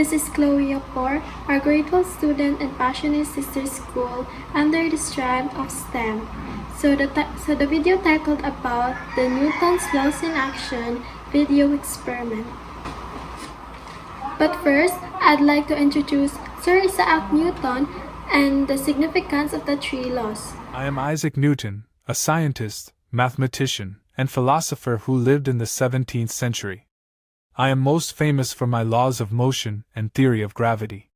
this is Chloe Apor, our grateful student and passionate sister school under the strand of STEM. So the video titled about the Newton's laws in action video experiment. But first, I'd like to introduce Sir Isaac Newton and the significance of the three laws. I am Isaac Newton, a scientist, mathematician, and philosopher who lived in the 17th century. I am most famous for my laws of motion and theory of gravity.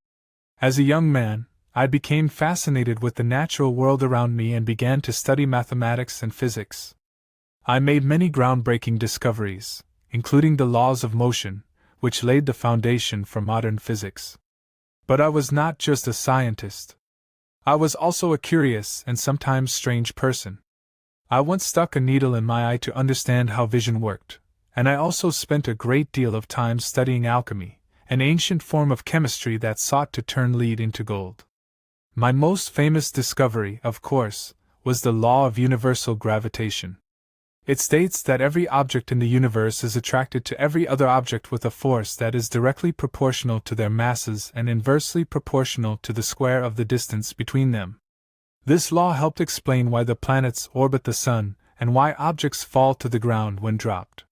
As a young man, I became fascinated with the natural world around me and began to study mathematics and physics. I made many groundbreaking discoveries, including the laws of motion, which laid the foundation for modern physics. But I was not just a scientist. I was also a curious and sometimes strange person. I once stuck a needle in my eye to understand how vision worked, and I also spent a great deal of time studying alchemy, an ancient form of chemistry that sought to turn lead into gold. My most famous discovery, of course, was the law of universal gravitation. It states that every object in the universe is attracted to every other object with a force that is directly proportional to their masses and inversely proportional to the square of the distance between them. This law helped explain why the planets orbit the sun and why objects fall to the ground when dropped.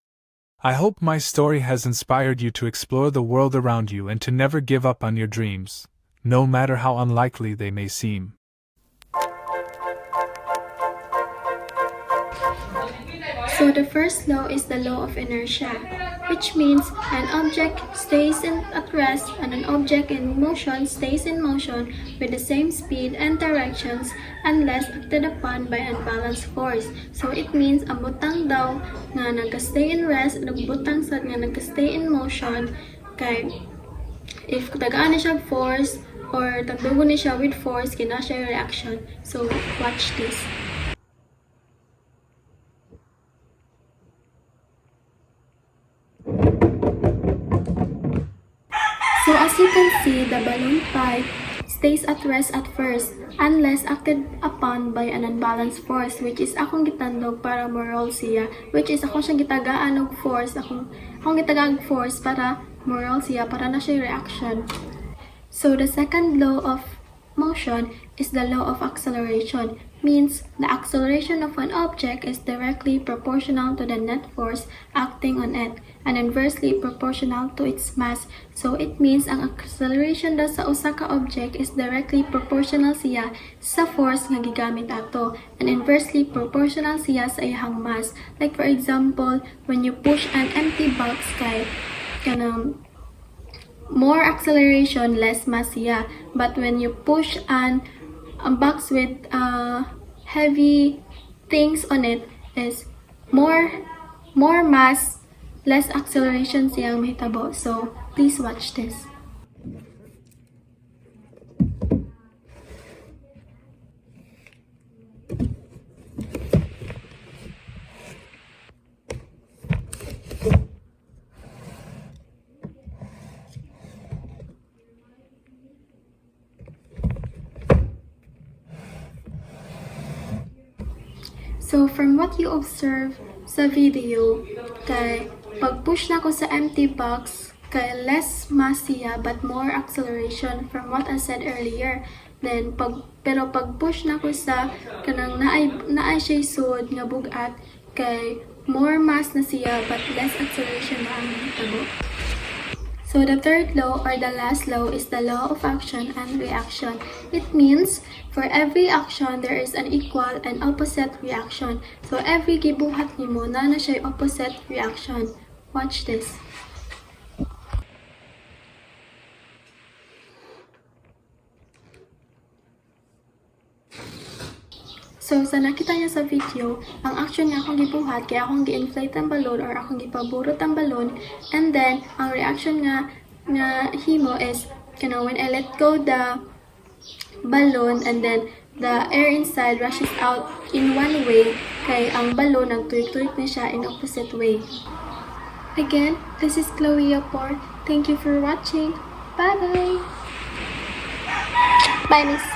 I hope my story has inspired you to explore the world around you and to never give up on your dreams, no matter how unlikely they may seem. So the first law is the law of inertia, which means an object stays at rest and an object in motion stays in motion with the same speed and directions unless acted upon by an unbalanced force. So it means ang butang daw nga nagka-stay in rest at ang butang sad nga nagka-stay in motion kay if tagaan na siya force or tagdugo ni siya with force kina siya reaction. So watch this. So as you can see, the balloon pipe stays at rest at first unless acted upon by an unbalanced force, which is akong gitandog para mo-roll siya, which is akong siyang gitagaan og force, akong gitagaan og force para mo-roll siya, para na siya reaction. So the second law of motion is the law of acceleration, means the acceleration of an object is directly proportional to the net force acting on it and inversely proportional to its mass. So it means ang acceleration daw sa usa ka object is directly proportional siya sa force nga gigamit ato and inversely proportional siya sa iyang mass. Like for example, when you push an empty box kay kanang more acceleration, less mass siya. But when you push a box with heavy things on it is more mass, less acceleration siyang mahitabo. So please watch this. So from what you observe sa video, kay pag-push na ko sa empty box, kay less mass siya but more acceleration from what I said earlier. Then pero pag-push na ko sa kanang naay siya sud nga bugat, kay more mass na siya but less acceleration na ang hitabo. So the third law or the last law is the law of action and reaction. It means for every action there is an equal and opposite reaction. So every gibuhat nimo na siya opposite reaction. Watch this. So, sa nakita niya sa video, ang action niya akong gibuhat, kaya akong gi-inflate ang balon or akong gipaburot ang balon. And then, ang reaction nga himo is, when I let go the balloon and then the air inside rushes out in one way, kay ang balon nagtuik-tuik na siya in opposite way. Again, this is Chloe Apor. Thank you for watching. Bye-bye! Bye, miss!